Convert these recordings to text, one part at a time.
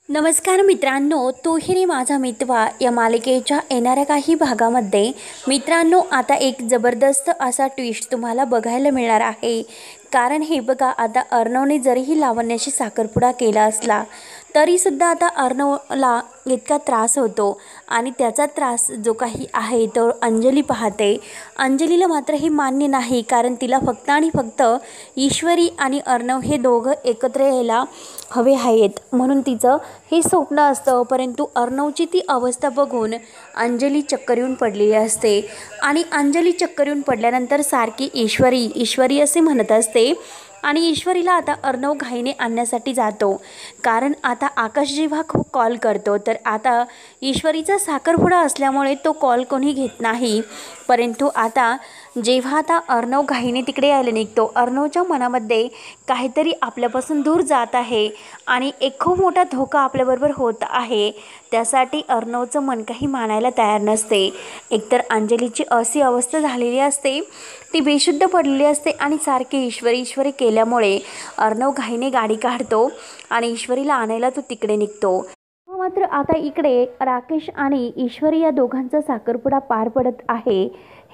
नमस्कार मित्रांनो, तूही रे माझा मितवा या मालिकेच्या येणाऱ्या काही भागामध्ये मित्रांनो आता एक जबरदस्त असा ट्विस्ट तुम्हाला बघायला मिळणार आहे। कारण हे बघा, आता अर्णवने जरीही लावण्याशी साखरपुडा केला असला तरीसुद्धा आता अर्णवला इतका त्रास होतो आणि त्याचा त्रास जो काही आहे तो अंजली पाहते। अंजलीला मात्र हे मान्य नाही, कारण तिला फक्त आणि फक्त ईश्वरी आणि अर्णव हे दोघं एकत्र यायला हवे आहेत म्हणून तिचं हे स्वप्न असतं। परंतु अर्णवची ती अवस्था बघून अंजली चक्कर येऊन पडलेली असते आणि अंजली चक्कर येऊन पडल्यानंतर सारखी ईश्वरी ईश्वरी असे म्हणत असते आणि ईश्वरीला आता अर्णव घाईने आणण्यासाठी जातो। कारण आता आकाश जेव्हा खूप कॉल करतो तर आता ईश्वरीचा साखरपुडा असल्यामुळे तो कॉल कोणी घेत नाही। परंतु आता जेव्हा आता अर्णव घाईने तिकडे यायला निघतो, अर्णवच्या मनामध्ये काहीतरी आपल्यापासून दूर जात आहे आणि एक खूप मोठा धोका आपल्याबरोबर होत आहे। त्यासाठी अर्णवचं मन काही मानायला तयार नसते। एकतर अंजलीची अशी अवस्था झालेली असते, ती बेशुद्ध पडलेली असते आणि सारखी ईश्वरी ईश्वरी केल्यामुळे अर्णव घाईने गाडी काढतो आणि ईश्वरीला आणायला तो तिकडे निघतो। मात्र आता इकडे राकेश आणि ईश्वरी या दोघांचा साखरपुडा पार पडत आहे।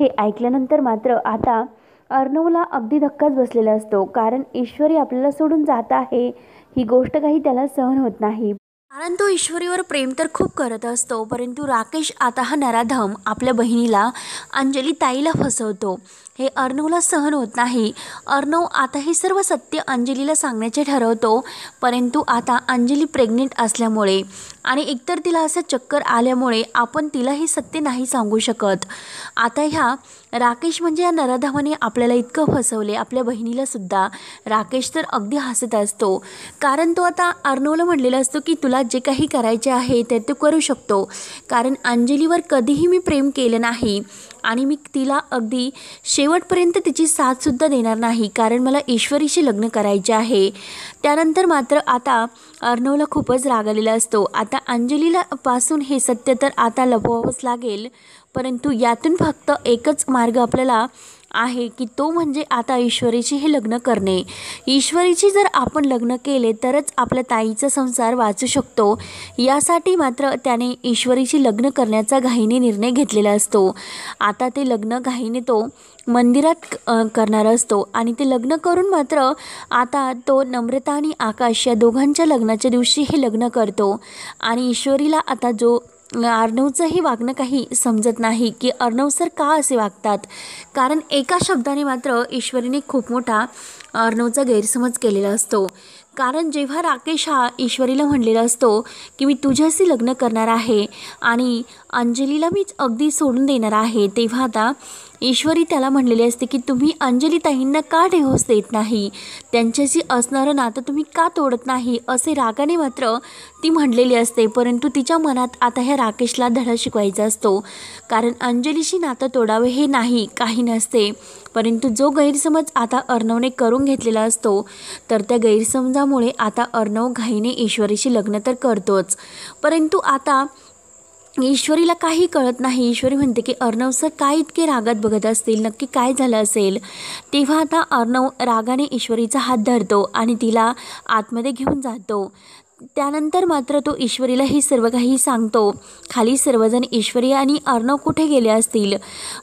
हे ऐकल्यानंतर मात्र आता अर्णवला अगदी धक्काच बसलेला असतो, कारण ईश्वरी आपल्याला सोडून जात आहे ही गोष्ट काही त्याला सहन होत नाही। कारण तो ईश्वरीवर प्रेम तर खूप करत असतो, परंतु राकेश आता हा नराधम आपल्या बहिणीला अंजली ताईला फसवतो। हे अर्णवला सहन होत नाही। अर्णव आता हे सर्व सत्य अंजलीला सांगण्याचे ठरवतो, परंतु आता अंजली प्रेग्नेंट असल्यामुळे आणि एकतर तिला असं चक्कर आल्यामुळे आपण तिला हे सत्य नाही सांगू शकत। आता ह्या राकेश म्हणजे या नराधमाने आपल्याला इतकं फसवले, आपल्या बहिणीला सुद्धा। राकेश तर अगदी हसत असतो, कारण तो आता अर्णवला म्हणलेला असतो की तुला जे काही करायचे आहे ते तू करू शकतो, कारण अंजलीवर कधीही मी प्रेम केलं नाही आणि मी तिला अगदी शेवटपर्यंत तिची साथसुद्धा देणार नाही, कारण मला ईश्वरीशी लग्न करायचे आहे। त्यानंतर मात्र आता अर्णवला खूपच राग आलेला असतो। आता अंजलीला पासून हे सत्य तर आता लपवावंच लागेल, परंतु यातून फक्त एकच मार्ग आपल्याला आहे की तो म्हणजे आता ईश्वरीची हे लग्न करणे। ईश्वरीची जर आपण लग्न केले तरच आपल्या ताईचा संसार वाचू शकतो। यासाठी मात्र त्याने ईश्वरीची लग्न करण्याचा घाईने निर्णय घेतलेला असतो। आता ते लग्न घाईने तो मंदिरात करणार असतो आणि ते लग्न करून मात्र आता तो नम्रता आणि आकाश या दोघांच्या लग्नाच्या दिवशी हे लग्न करतो आणि ईश्वरीला आता जो अर्णवचं हे वागणं काही समजत नाही की अर्णव सर का असे वागतात, कारण एका शब्दाने मात्र ईश्वरीने खूप मोठा अर्णवचा गैरसमज केलेला असतो। कारण जेव्हा राकेश हा ईश्वरीला म्हणलेला असतो की मी तुझ्याशी लग्न करणार आहे आणि अंजलीला मीच अगदी सोडून देणार आहे, तेव्हा आता ईश्वरी त्याला म्हणलेली असते की तुम्ही अंजली ताईंना का डिव्होर्स देत नाही, त्यांच्याशी असणारं नातं तुम्ही का तोडत नाही, असे रागाने मात्र ती म्हणलेली असते। परंतु तिच्या मनात आता ह्या राकेशला धडा शिकवायचा असतो, कारण अंजलीशी नातं तोडावे हे नाही काही नसते। परंतु जो गैरसमज आता अर्णवने करून घेतलेला असतो, तर त्या गैरसमजामुळे आता अर्णव घाईने ईश्वरीशी लग्न तर करतोच, परंतु आता ईश्वरीला काही कळत नाही। ईश्वरी म्हणते की अर्णव सर काय इतके रागात बघत असतील, नक्की काय झालं असेल। तेव्हा आता अर्णव रागाने ईश्वरीचा हात धरतो आणि तिला आतमध्ये घेऊन जातो। त्यानंतर मात्र तो ईश्वरीला हे सर्व काही सांगतो। खाली सर्वजण ईश्वरी आणि अर्णव कुठे गेले असतील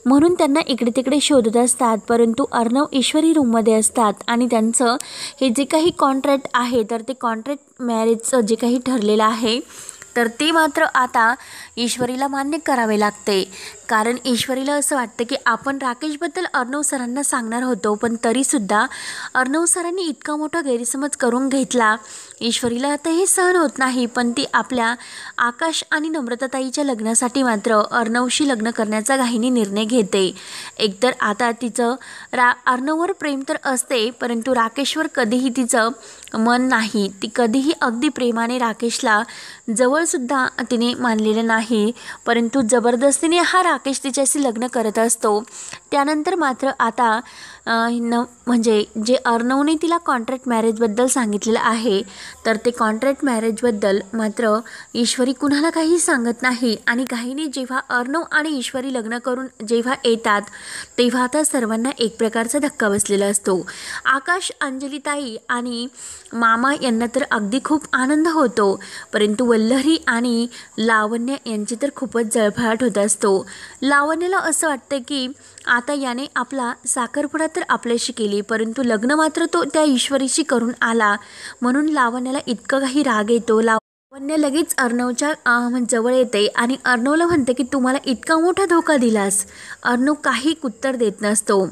म्हणून त्यांना इकडे तिकडे शोधत असतात, परंतु अर्णव ईश्वरी रूममध्ये असतात आणि त्यांचं हे जे काही कॉन्ट्रॅक्ट आहे तर ते कॉन्ट्रॅक्ट मॅरेजचं जे काही ठरलेलं आहे तर ते मात्र आता ईश्वरीला मान्य करावे लागते। कारण ईश्वरीला असं वाटतं की आपण राकेशबद्दल अर्णव सरांना सांगणार होतो, पण तरीसुद्धा अर्णव सरांनी इतका मोठा गैरसमज करून घेतला। ईश्वरीला आता हे सहन होत नाही, पण ती आपल्या आकाश आणि नम्रताताईच्या लग्नासाठी मात्र अर्णवशी लग्न करण्याचा घाईने निर्णय घेते। एकतर आता तिचं अर्णववर प्रेम तर असते, परंतु राकेशवर कधीही तिचं मन नाही। ती कधीही अगदी प्रेमाने राकेशला जवळसुद्धा तिने मानलेलं नाही, परंतु जबरदस्तीने हा राकेश तिच्याशी लग्न करत असतो। त्यानंतर मात्र आता म्हणजे जे अर्णवने तिला कॉन्ट्रॅक्ट मॅरेजबद्दल सांगितलेलं आहे, तर ते कॉन्ट्रॅक्ट मॅरेजबद्दल मात्र ईश्वरी कुणाला काही सांगत नाही. आणि घाईने जेव्हा अर्णव आणि ईश्वरी लग्न करून जेव्हा येतात तेव्हा आता सर्वांना एक प्रकारचा धक्का बसलेला असतो. आकाश, अंजलीताई आणि मामा यांना तर अगदी खूप आनंद होतो, परंतु वल्लरी आणि लावण्य यांची तर खूपच जळफळाट होत असतो. लावण्याला असं वाटतं की आता याने आपला साखरपुडा तर आपल्याशी केली, परंतु लग्न मात्र तो त्या ईश्वरीशी करून आला, म्हणून लावण्याला इतकं काही राग येतो. लावण्य लगेच अर्णवच्या जवळ येते आणि अर्णवला म्हणते की तुम्हाला इतका मोठा धोका दिलास. अर्णव काही उत्तर देत नसतो.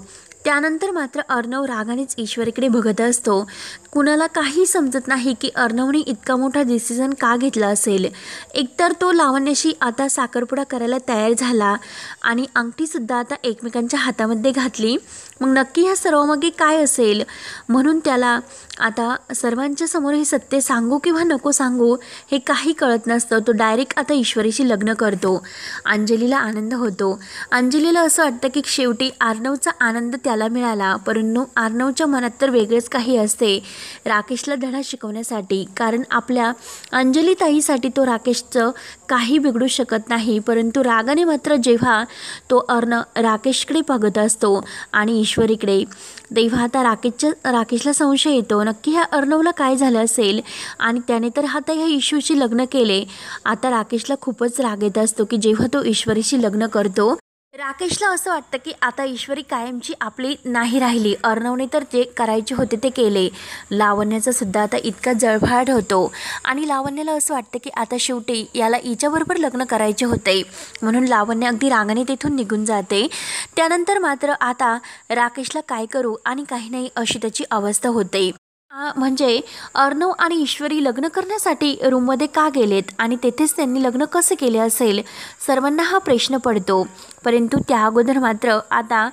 त्यानंतर मात्र अर्णव रागानेच ईश्वरीकडे बघत असतो. कुणाला काही समजत नाही की अर्णवने इतका मोठा डिसिजन का घेतला असेल. एकतर तो लावण्याशी आता साखरपुडा करायला तयार झाला आणि अंगठीसुद्धा आता एकमेकांच्या हातामध्ये घातली. मग नक्की ह्या सर्वामागे काय असेल, म्हणून त्याला आता सर्वांच्या समोर हे सत्य सांगू किंवा नको सांगू हे काही कळत नसतं. तो डायरेक्ट आता ईश्वरीशी लग्न करतो. अंजलीला आनंद होतो. अंजलीला असं वाटतं की शेवटी अर्णवचा आनंद त्याला मिळाला, परंतु अर्णवच्या मनात तर वेगळंच काही असते राकेशला धडा शिकवण्यासाठी. कारण आपल्या अंजलीताईसाठी तो राकेशचं काही बिघडू शकत नाही, परंतु रागाने मात्र जेव्हा तो राकेशकडे बघत असतो आणि ईश्वरीकडे, तेव्हा आता राकेशला संशय येतो नक्की ह्या अर्णवला काय झालं असेल आणि त्याने तर आता ह्या ईश्वरीशी लग्न केले. आता राकेशला खूपच राग येत असतो की जेव्हा तो ईश्वरीशी लग्न करतो, राकेशला असं वाटतं की आता ईश्वरी कायमची आपली नाही राहिली. अर्णवने तर जे करायचे होते ते केले. लावण्याचा सुद्धा आता इतका जळफळाट होतो आणि लावण्याला असं वाटतं की आता शेवटी याला हिच्याबरोबर लग्न करायचे होते, म्हणून लावण्य अगदी रागाने तिथून निघून जाते. त्यानंतर मात्र आता राकेशला काय करू आणि काही नाही अशी त्याची अवस्था होते. म्हणजे अर्णव आणि ईश्वरी लग्न करण्यासाठी रूममध्ये का गेलेत आणि तेथेच त्यांनी लग्न कसं केले असेल, सर्वांना हा प्रश्न पडतो. परंतु त्या अगोदर मात्र आता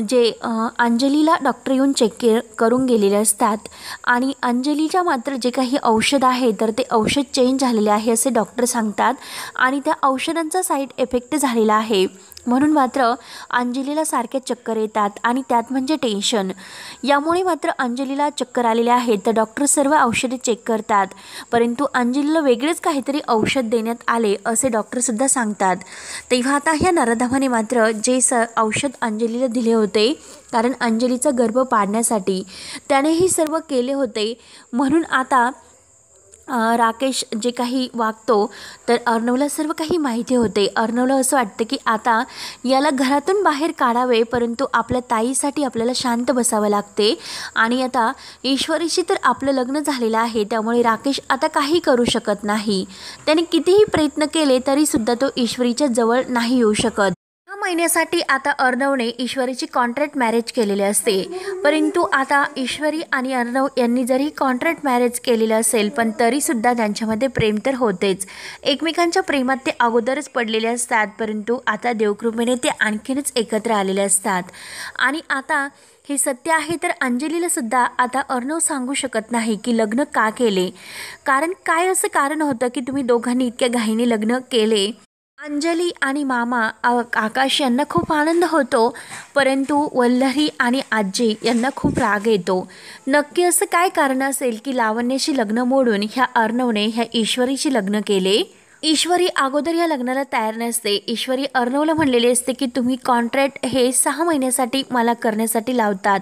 जे अंजलीला डॉक्टर येऊन चेक करून गेलेले असतात आणि अंजलीच्या मात्र जे काही औषध आहे तर ते औषध चेंज झालेले आहे असे डॉक्टर सांगतात आणि त्या औषधांचा साईड इफेक्ट झालेला आहे, म्हणून मात्र अंजलीला सारख्या चक्कर येतात आणि त्यात म्हणजे टेन्शन. यामुळे मात्र अंजलीला चक्कर आलेले आहेत. तर डॉक्टर सर्व औषधे चेक करतात, परंतु अंजलीला वेगळेच काहीतरी औषध देण्यात आले असे डॉक्टरसुद्धा सांगतात. तेव्हा आता ह्या नराधमाने मात्र जे औषध अंजलीला दिले होते, कारण अंजलीचा गर्भ पाडण्यासाठी त्याने हे सर्व केले होते, म्हणून आता राकेश जे काही वागतो तर अर्णवला सर्व काही माहिती होते. अर्णवला असं वाटतं की आता याला घरातून बाहेर काढावे, परंतु आपल्या ताईसाठी आपल्याला शांत बसावं लागते आणि आता ईश्वरीशी तर आपलं लग्न झालेलं आहे, त्यामुळे राकेश आता काही करू शकत नाही. त्याने कितीही प्रयत्न केले तरीसुद्धा तो ईश्वरीच्या जवळ नाही येऊ शकत. महिन्यासाठी आता अर्णवने ईश्वरीची कॉन्ट्रॅक्ट मॅरेज केलेले असते, परंतु आता ईश्वरी आणि अर्णव यांनी जरी कॉन्ट्रॅक्ट मॅरेज केलेलं असेल पण तरीसुद्धा त्यांच्यामध्ये प्रेम तर होतेच. एकमेकांच्या प्रेमात ते अगोदरच पडलेले असतात, परंतु आता देवकृपेने ते आणखीनच एकत्र आलेले असतात. आणि आता हे सत्य आहे तर अंजलीला सुद्धा आता अर्णव सांगू शकत नाही की लग्न का केले, कारण काय असं कारण होतं की तुम्ही दोघांनी इतक्या घाईने लग्न केले. अंजली आणि मामा आकाश यांना खूप आनंद होतो, परंतु वल्लरी आणि आजी यांना खूप राग येतो. नक्की असं काय कारण असेल की लावण्याशी लग्न मोडून ह्या अर्णवने ह्या ईश्वरीशी लग्न केले. ईश्वरी अगोदर या लग्नाला तयार नसते. ईश्वरी अर्णवला म्हणलेली असते की तुम्ही कॉन्ट्रॅक्ट हे 6 महिन्यासाठी मला करण्यासाठी लावतात,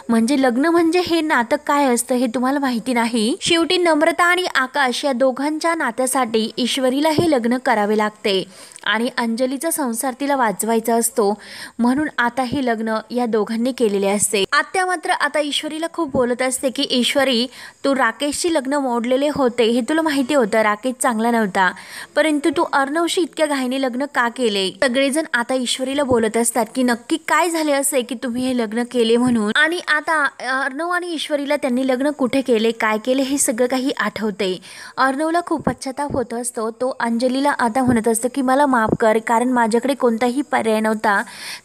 म्हणजे लग्न म्हणजे हे नातं काय असतं हे तुम्हाला माहिती नाही. शेवटी नम्रता आणि आकाश या दोघांच्या नात्यासाठी ईश्वरीला हे लग्न करावे लागते आणि अंजलीचा संसार तिला वाचवायचा असतो, म्हणून आता हे लग्न या दोघांनी केलेले असते. आत्या मात्र आता ईश्वरीला खूप बोलत असते की ईश्वरी, तू राकेशशी लग्न मोडलेले होते हे तुला माहिती होतं, राकेश चांगला नव्हता, परंतु तू अर्णवशी इतक्या घाईने लग्न का केले. सगळेजण आता ईश्वरीला बोलत असतात की नक्की काय झाले असे की तुम्ही हे लग्न केले म्हणून. आणि आता अर्णव आणि ईश्वरीला त्यांनी लग्न कुठे केले, काय केले हे सगळं काही आठवते. अर्णवला खूप पश्चाताप होत असतो. तो अंजलीला आता म्हणत असतो की मला माफ कर, कारण माझ्याकडे कोणताही पर्याय नव्हता.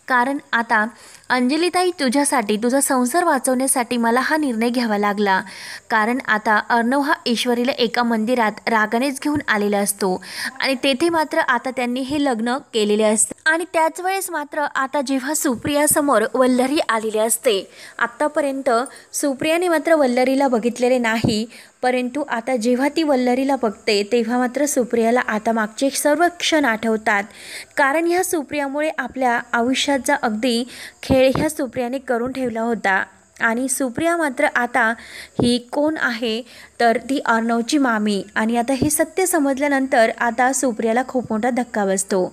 कारण आता अंजलीताई, तुझ्यासाठी, तुझा संसार वाचवण्यासाठी मला हा निर्णय घ्यावा लागला. कारण आता अर्णव हा ईश्वरीला एका मंदिरात रागानेच घेऊन आलेला असतो आणि तेथे मात्र आता त्यांनी हे लग्न केलेले असते. आणि त्याच वेळेस मात्र आता जेव्हा सुप्रियासमोर वल्लरी आलेली असते, आत्तापर्यंत सुप्रियाने मात्र वल्लरीला बघितलेले नाही, परंतु आता जेव्हा ती वल्लरीला बघते तेव्हा मात्र सुप्रियाला आता मागचे सर्व क्षण आठवतात. कारण ह्या सुप्रियामुळे आपल्या आयुष्याचा अगदी खेळ ह्या सुप्रियाने करून ठेवला होता. आणि सुप्रिया मात्र आता ही कोण आहे, तर ती अर्णवची मामी. आणि आता हे सत्य समजल्यानंतर आता सुप्रियाला खूप मोठा धक्का बसतो.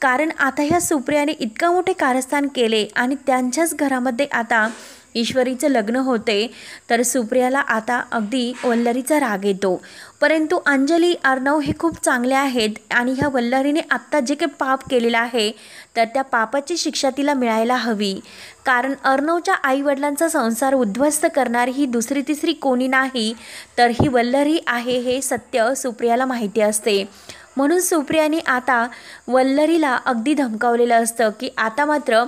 कारण आता ह्या सुप्रियाने इतका मोठे कारस्थान केले आणि त्यांच्याच घरामध्ये आता ईश्वरीचं लग्न होते, तर सुप्रियाला आता अगदी वल्लरीचा राग येतो. परंतु अंजली अर्णव हे खूप चांगले आहेत आणि ह्या वल्लरीने आत्ता जे काही पाप केलेलं आहे तर त्या पापाची शिक्षा तिला मिळायला हवी. कारण अर्णवच्या आईवडिलांचा संसार उद्ध्वस्त करणारी ही दुसरी तिसरी कोणी नाही, तर ही वल्लरी आहे हे सत्य सुप्रियाला माहिती असते. म्हणून सुप्रियाने आता वल्लरीला अगदी धमकावलेलं असतं की आता मात्र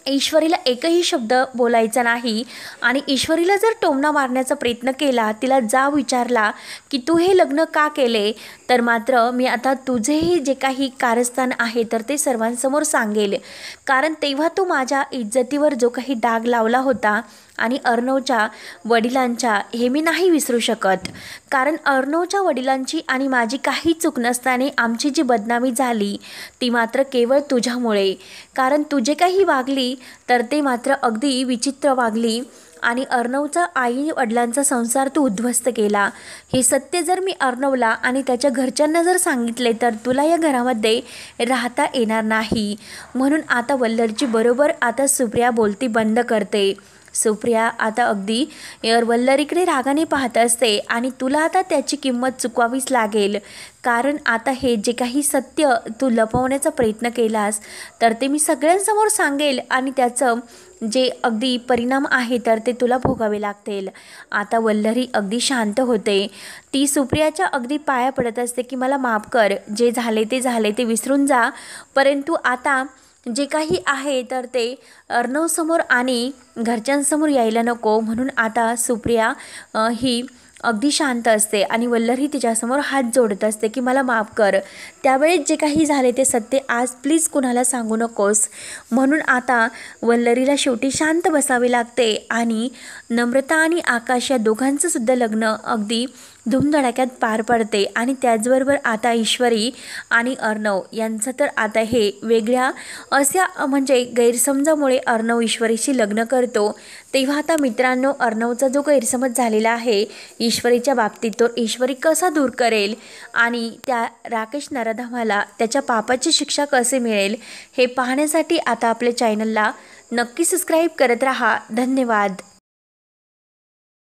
ईश्वरीला एकही शब्द बोलायचा नाही. आणि ईश्वरीला जर टोमणा मारण्याचा प्रयत्न केला, तिला जाब विचारला की तू हे लग्न का केले, तर मात्र मी आता तुझेही जे काही कारस्थान आहे तर ते सर्वांसमोर सांगेल. कारण तेव्हा तू माझ्या इज्जतीवर जो काही डाग लावला होता आणि अर्णवच्या वडिलांच्या, हे मी नाही विसरू शकत. कारण अर्णवच्या वडिलांची आणि माझी काही चूक नसताना आमची जी बदनामी झाली ती मात्र केवळ तुझ्यामुळे. कारण तुझे काही वागली तर ते मात्र अगदी विचित्र वागली आणि अर्णवचा आई वडिलांचा संसार तू उद्ध्वस्त केला. हे सत्य जर मी अर्णवला आणि त्याच्या घरच्यांना जर सांगितले तर तुला या घरामध्ये राहता येणार नाही. म्हणून आता वल्लरीची बरोबर आता सुप्रिया बोलती बंद करते. सुप्रिया आता अगदी वल्लरीकडे रागाने पाहत असते आणि तुला आता त्याची किंमत चुकवावीच लागेल. कारण आता हे जे काही सत्य तू लपवण्याचा प्रयत्न केलास तर ते मी सगळ्यांसमोर सांगेल आणि त्याचं जे अगदी परिणाम आहे तर ते तुला भोगावे लागतील. आता वल्लरी अगदी शांत होते. ती सुप्रियाच्या अगदी पाया पडत असते की मला माफ कर, जे झाले ते विसरून जा. परंतु आता जे काही आहे तर ते अर्णवसमोर आणि घरच्यांसमोर यायला नको. म्हणून आता सुप्रिया ही अगदी शांत असते आणि वल्लरी तिच्यासमोर हात जोडत असते की मला माफ कर. त्यावेळेस जे काही झाले ते सत्य आज प्लीज कुणाला सांगू नकोस. म्हणून आता वल्लरीला शेवटी शांत बसावे लागते आणि नम्रता आणि आकाश या दोघांचं सुद्धा लग्न अगदी धूमधडाक्यात पार पडते. आणि त्याचबरोबर आता ईश्वरी आणि अर्णव यांचं तर आता हे वेगळ्या अशा म्हणजे गैरसमजामुळे अर्णव ईश्वरीशी लग्न करतो. तेव्हा आता मित्रांनो, अर्णवचा जो गैरसमज झालेला आहे ईश्वरीच्या बाबतीत तो ईश्वरी कसा दूर करेल आणि त्या राकेश नराधमाला त्याच्या पापाची शिक्षा कसे मिळेल हे पाहण्यासाठी आता आपल्या चॅनलला नक्की सबस्क्राईब करत राहा. धन्यवाद.